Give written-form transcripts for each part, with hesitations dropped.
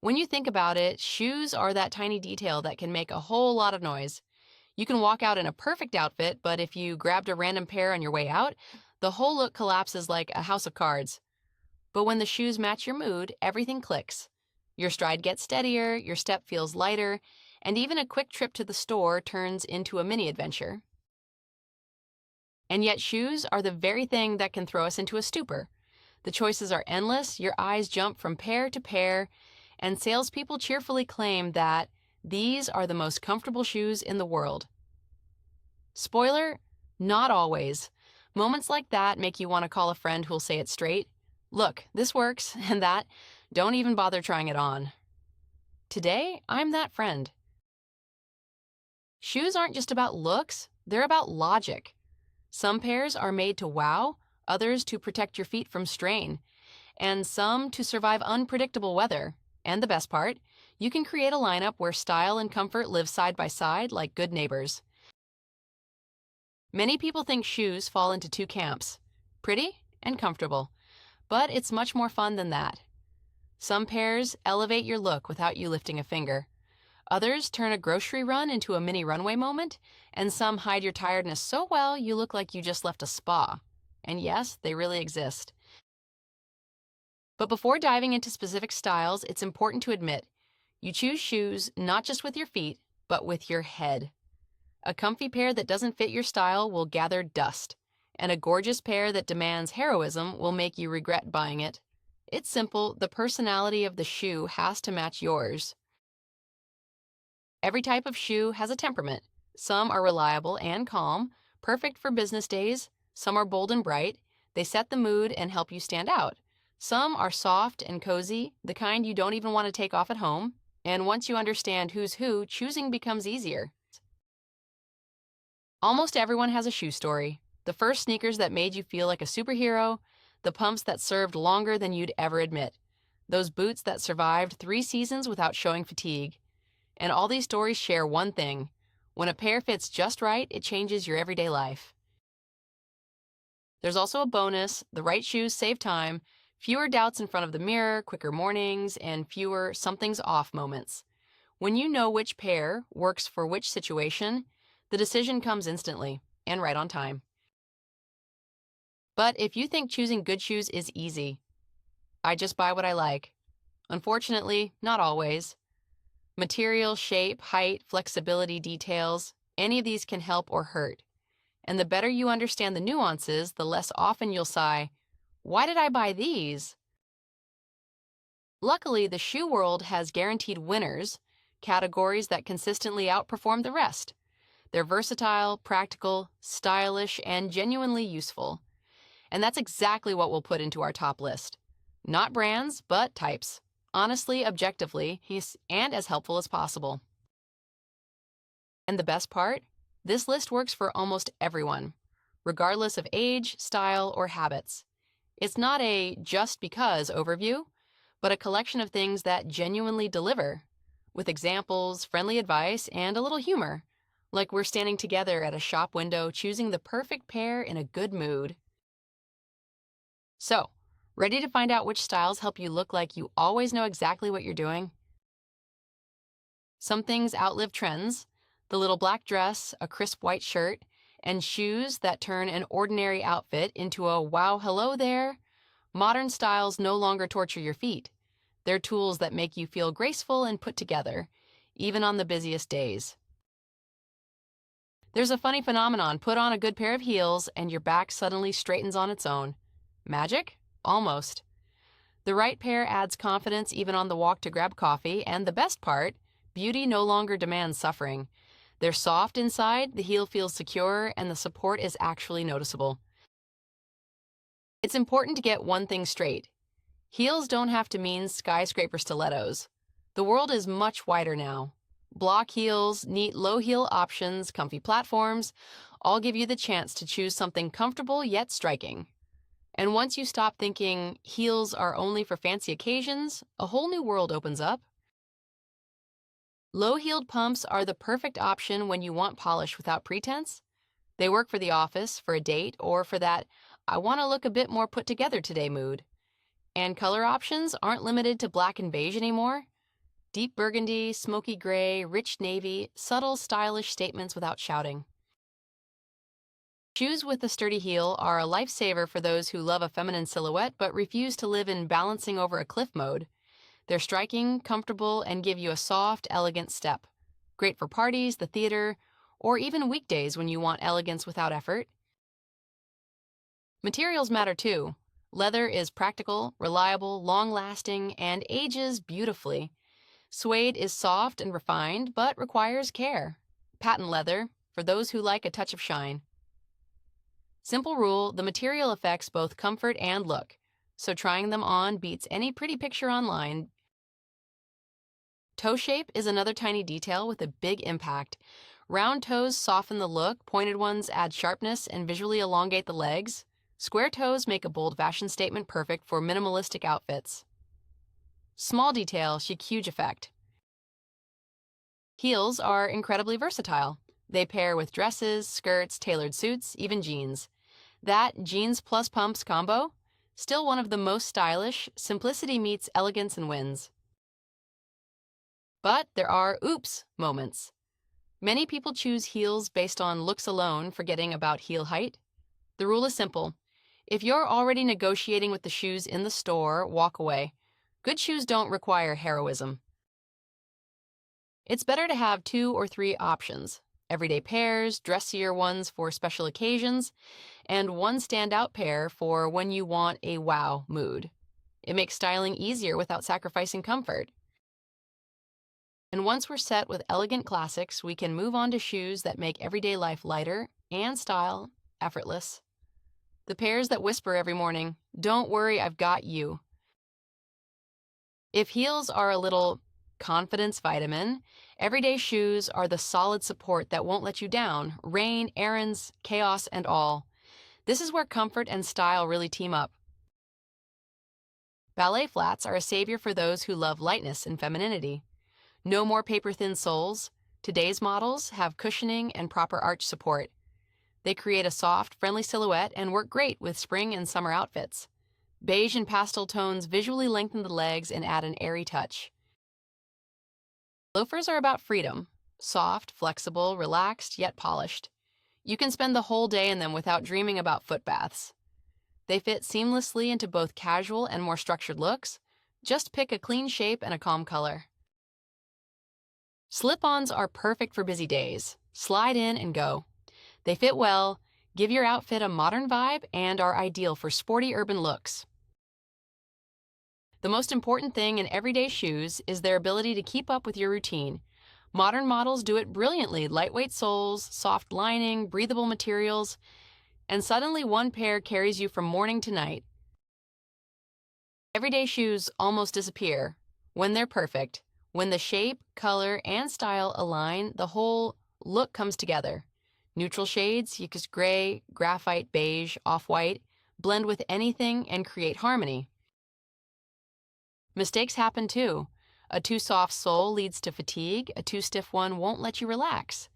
When you think about it, shoes are that tiny detail that can make a whole lot of noise. You can walk out in a perfect outfit, but if you grabbed a random pair on your way out, the whole look collapses like a house of cards. But when the shoes match your mood, everything clicks. Your stride gets steadier, your step feels lighter, and even a quick trip to the store turns into a mini adventure. And yet shoes are the very thing that can throw us into a stupor. The choices are endless, your eyes jump from pair to pair, and salespeople cheerfully claim that these are the most comfortable shoes in the world. Spoiler, not always. Moments like that make you want to call a friend who'll say it straight. Look, this works, and that, don't even bother trying it on. Today, I'm that friend. Shoes aren't just about looks, they're about logic. Some pairs are made to wow, others to protect your feet from strain, and some to survive unpredictable weather. And the best part, you can create a lineup where style and comfort live side by side like good neighbors. Many people think shoes fall into two camps, pretty and comfortable, but it's much more fun than that. Some pairs elevate your look without you lifting a finger. Others turn a grocery run into a mini runway moment, and some hide your tiredness so well you look like you just left a spa. And yes, they really exist. But before diving into specific styles, it's important to admit, you choose shoes not just with your feet, but with your head. A comfy pair that doesn't fit your style will gather dust, and a gorgeous pair that demands heroism will make you regret buying it. It's simple, the personality of the shoe has to match yours. Every type of shoe has a temperament. Some are reliable and calm, perfect for business days. Some are bold and bright. They set the mood and help you stand out. Some are soft and cozy, the kind you don't even want to take off at home. And once you understand who's who, choosing becomes easier. Almost everyone has a shoe story. The first sneakers that made you feel like a superhero, the pumps that served longer than you'd ever admit, those boots that survived 3 seasons without showing fatigue. And all these stories share one thing. When a pair fits just right, it changes your everyday life. There's also a bonus. The right shoes save time, fewer doubts in front of the mirror, quicker mornings, and fewer something's off moments. When you know which pair works for which situation, the decision comes instantly and right on time. But if you think choosing good shoes is easy, I just buy what I like. Unfortunately, not always. Material, shape, height, flexibility, details, any of these can help or hurt. And the better you understand the nuances, the less often you'll sigh, "Why did I buy these?" Luckily, the shoe world has guaranteed winners, categories that consistently outperform the rest. They're versatile, practical, stylish, and genuinely useful. And that's exactly what we'll put into our top list. Not brands, but types. Honestly, objectively, and as helpful as possible. And the best part? This list works for almost everyone, regardless of age, style, or habits. It's not a just because overview, but a collection of things that genuinely deliver, with examples, friendly advice, and a little humor, like we're standing together at a shop window choosing the perfect pair in a good mood. So, ready to find out which styles help you look like you always know exactly what you're doing? Some things outlive trends. The little black dress, a crisp white shirt, and shoes that turn an ordinary outfit into a wow hello there. Modern styles no longer torture your feet. They're tools that make you feel graceful and put together, even on the busiest days. There's a funny phenomenon. Put on a good pair of heels and your back suddenly straightens on its own. Magic? Almost. The right pair adds confidence even on the walk to grab coffee, and the best part, beauty no longer demands suffering. They're soft inside, the heel feels secure, and the support is actually noticeable. It's important to get one thing straight. Heels don't have to mean skyscraper stilettos. The world is much wider now. Block heels, neat low heel options, comfy platforms, all give you the chance to choose something comfortable yet striking. And once you stop thinking heels are only for fancy occasions, a whole new world opens up. Low-heeled pumps are the perfect option when you want polish without pretense. They work for the office, for a date, or for that "I want to look a bit more put together today" mood. And color options aren't limited to black and beige anymore. Deep burgundy, smoky gray, rich navy, subtle, stylish statements without shouting. Shoes with a sturdy heel are a lifesaver for those who love a feminine silhouette but refuse to live in balancing over a cliff mode. They're striking, comfortable, and give you a soft, elegant step. Great for parties, the theater, or even weekdays when you want elegance without effort. Materials matter too. Leather is practical, reliable, long-lasting, and ages beautifully. Suede is soft and refined, but requires care. Patent leather, for those who like a touch of shine. Simple rule, the material affects both comfort and look, so trying them on beats any pretty picture online. Toe shape is another tiny detail with a big impact. Round toes soften the look, pointed ones add sharpness and visually elongate the legs. Square toes make a bold fashion statement perfect for minimalistic outfits. Small details make huge effect. Heels are incredibly versatile. They pair with dresses, skirts, tailored suits, even jeans. That jeans plus pumps combo? Still one of the most stylish, simplicity meets elegance and wins. But there are oops moments. Many people choose heels based on looks alone, forgetting about heel height. The rule is simple. If you're already negotiating with the shoes in the store, walk away. Good shoes don't require heroism. It's better to have 2 or 3 options. Everyday pairs, dressier ones for special occasions, and one standout pair for when you want a wow mood. It makes styling easier without sacrificing comfort. And once we're set with elegant classics, we can move on to shoes that make everyday life lighter and style effortless. The pairs that whisper every morning, "Don't worry, I've got you." If heels are a little confidence vitamin, everyday shoes are the solid support that won't let you down, rain, errands, chaos, and all. This is where comfort and style really team up. Ballet flats are a savior for those who love lightness and femininity. No more paper-thin soles. Today's models have cushioning and proper arch support. They create a soft, friendly silhouette and work great with spring and summer outfits. Beige and pastel tones visually lengthen the legs and add an airy touch. Loafers are about freedom. Soft, flexible, relaxed, yet polished. You can spend the whole day in them without dreaming about foot baths. They fit seamlessly into both casual and more structured looks. Just pick a clean shape and a calm color. Slip-ons are perfect for busy days. Slide in and go. They fit well, give your outfit a modern vibe, and are ideal for sporty urban looks. The most important thing in everyday shoes is their ability to keep up with your routine. Modern models do it brilliantly: lightweight soles, soft lining, breathable materials, and suddenly one pair carries you from morning to night. Everyday shoes almost disappear when they're perfect. When the shape, color, and style align, the whole look comes together. Neutral shades, such as gray, graphite, beige, off-white, blend with anything and create harmony. Mistakes happen too. A too soft sole leads to fatigue, a too stiff one won't let you relax.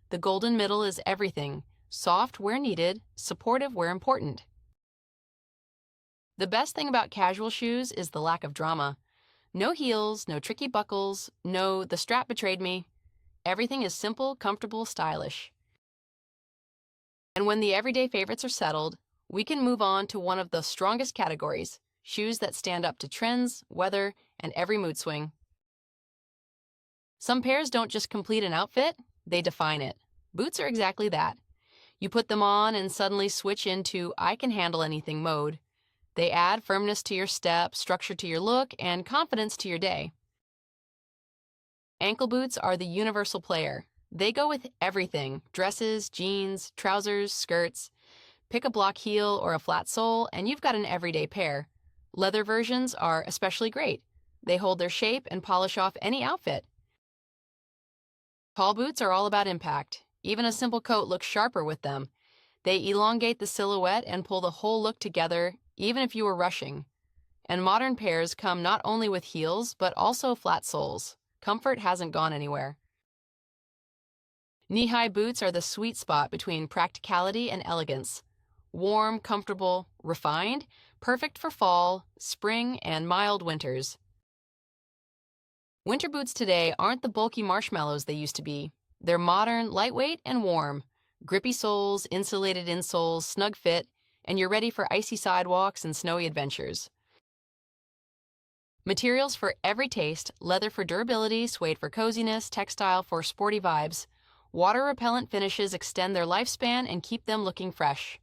The golden middle is everything: soft where needed, supportive where important. The best thing about casual shoes is the lack of drama. No heels, no tricky buckles, no "the strap betrayed me." Everything is simple, comfortable, stylish. And when the everyday favorites are settled, we can move on to one of the strongest categories: shoes that stand up to trends, weather, and every mood swing. Some pairs don't just complete an outfit, they define it. Boots are exactly that. You put them on and suddenly switch into "I can handle anything" mode. They add firmness to your step, structure to your look, and confidence to your day. Ankle boots are the universal player. They go with everything: dresses, jeans, trousers, skirts. Pick a block heel or a flat sole, and you've got an everyday pair. Leather versions are especially great. They hold their shape and polish off any outfit. Tall boots are all about impact. Even a simple coat looks sharper with them. They elongate the silhouette and pull the whole look together, even if you were rushing. And modern pairs come not only with heels, but also flat soles. Comfort hasn't gone anywhere. Knee-high boots are the sweet spot between practicality and elegance. Warm, comfortable, refined, perfect for fall, spring, and mild winters. Winter boots today aren't the bulky marshmallows they used to be. They're modern, lightweight, and warm. Grippy soles, insulated insoles, snug fit, and you're ready for icy sidewalks and snowy adventures. Materials for every taste: leather for durability, suede for coziness, textile for sporty vibes. Water-repellent finishes extend their lifespan and keep them looking fresh.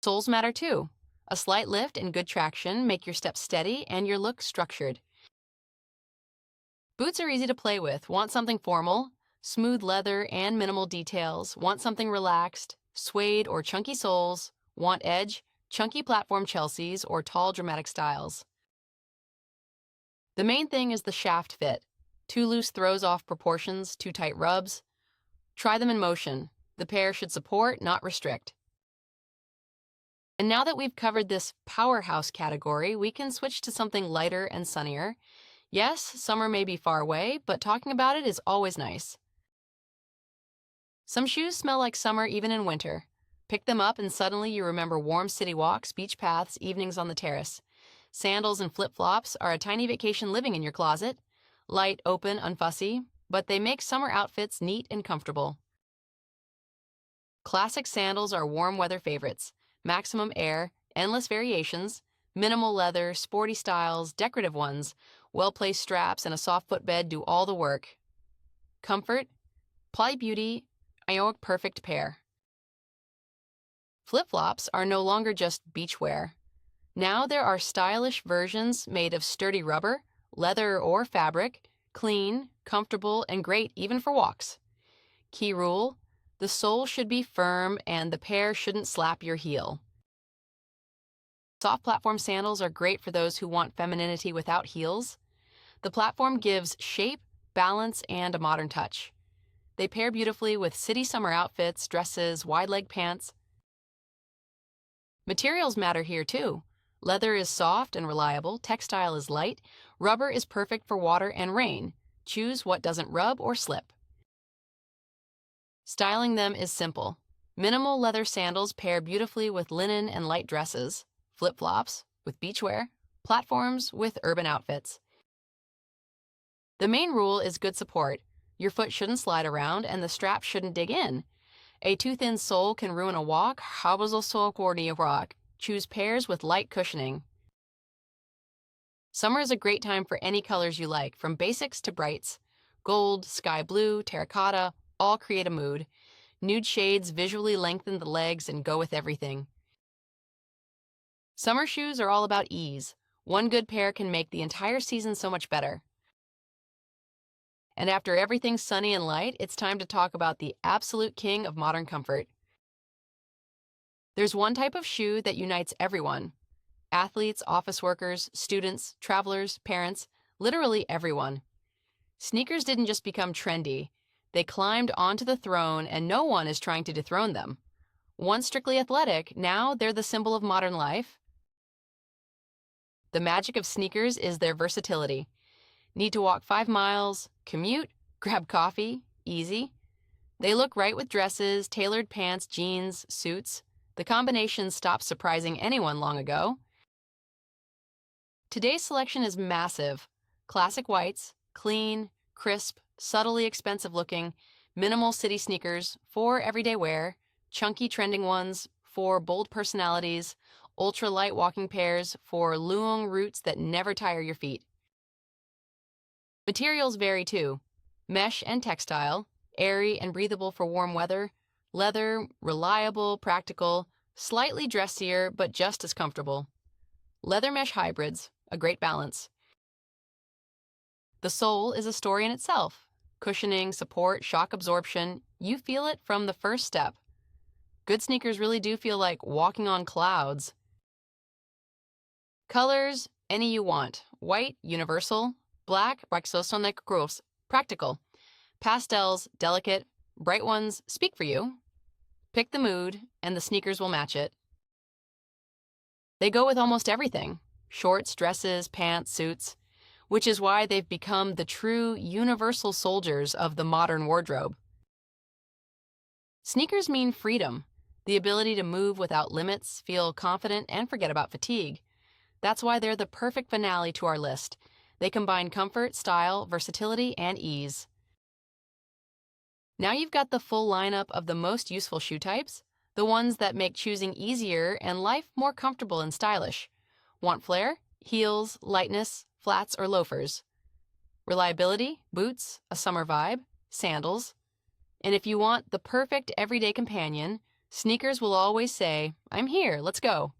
Soles matter too. A slight lift and good traction make your steps steady and your look structured. Boots are easy to play with. Want something formal? Smooth leather and minimal details. Want something relaxed? Suede or chunky soles. Want edge? Chunky platform Chelseas or tall dramatic styles. The main thing is the shaft fit. Too loose throws off proportions, too tight rubs. Try them in motion. The pair should support, not restrict. And now that we've covered this powerhouse category, we can switch to something lighter and sunnier. Yes, summer may be far away, but talking about it is always nice. Some shoes smell like summer even in winter. Pick them up and suddenly you remember warm city walks, beach paths, evenings on the terrace. Sandals and flip-flops are a tiny vacation living in your closet. Light, open, unfussy, but they make summer outfits neat and comfortable. Classic sandals are warm weather favorites. Maximum air, endless variations, minimal leather, sporty styles, decorative ones, well-placed straps, and a soft footbed do all the work. Comfort, Ply Beauty, Ionic perfect pair. Flip-flops are no longer just beach wear. Now there are stylish versions made of sturdy rubber, leather, or fabric, clean, comfortable, and great even for walks. Key rule: the sole should be firm and the pair shouldn't slap your heel. Soft platform sandals are great for those who want femininity without heels. The platform gives shape, balance, and a modern touch. They pair beautifully with city summer outfits, dresses, wide-leg pants. Materials matter here too. Leather is soft and reliable, textile is light, rubber is perfect for water and rain. Choose what doesn't rub or slip. Styling them is simple. Minimal leather sandals pair beautifully with linen and light dresses, flip-flops with beachwear, platforms with urban outfits. The main rule is good support. Your foot shouldn't slide around and the strap shouldn't dig in. A too thin sole can ruin a walk. Choose pairs with light cushioning. Summer is a great time for any colors you like, from basics to brights. Gold, sky blue, terracotta, all create a mood. Nude shades visually lengthen the legs and go with everything. Summer shoes are all about ease. One good pair can make the entire season so much better. And after everything sunny and light, it's time to talk about the absolute king of modern comfort. There's one type of shoe that unites everyone. Athletes, office workers, students, travelers, parents, literally everyone. Sneakers didn't just become trendy. They climbed onto the throne and no one is trying to dethrone them. Once strictly athletic, now they're the symbol of modern life. The magic of sneakers is their versatility. Need to walk 5 miles, commute, grab coffee, easy. They look right with dresses, tailored pants, jeans, suits. The combination stopped surprising anyone long ago. Today's selection is massive. Classic whites, clean, crisp, subtly expensive looking, minimal city sneakers for everyday wear, chunky trending ones for bold personalities, ultra light walking pairs for luong roots that never tire your feet. Materials vary too. Mesh and textile, airy and breathable for warm weather, leather, reliable, practical, slightly dressier but just as comfortable. Leather mesh hybrids, a great balance. The sole is a story in itself. Cushioning, support, shock absorption, you feel it from the first step. Good sneakers really do feel like walking on clouds. Colors, any you want. White, universal. Black, practical. Pastels, delicate. Bright ones, speak for you. Pick the mood, and the sneakers will match it. They go with almost everything. Shorts, dresses, pants, suits. Which is why they've become the true universal soldiers of the modern wardrobe. Sneakers mean freedom. The ability to move without limits, feel confident, and forget about fatigue. That's why they're the perfect finale to our list. They combine comfort, style, versatility, and ease. Now you've got the full lineup of the most useful shoe types, the ones that make choosing easier and life more comfortable and stylish. Want flair? Heels, lightness, flats, or loafers. Reliability? Boots, a summer vibe, sandals. And if you want the perfect everyday companion, sneakers will always say, "I'm here, let's go."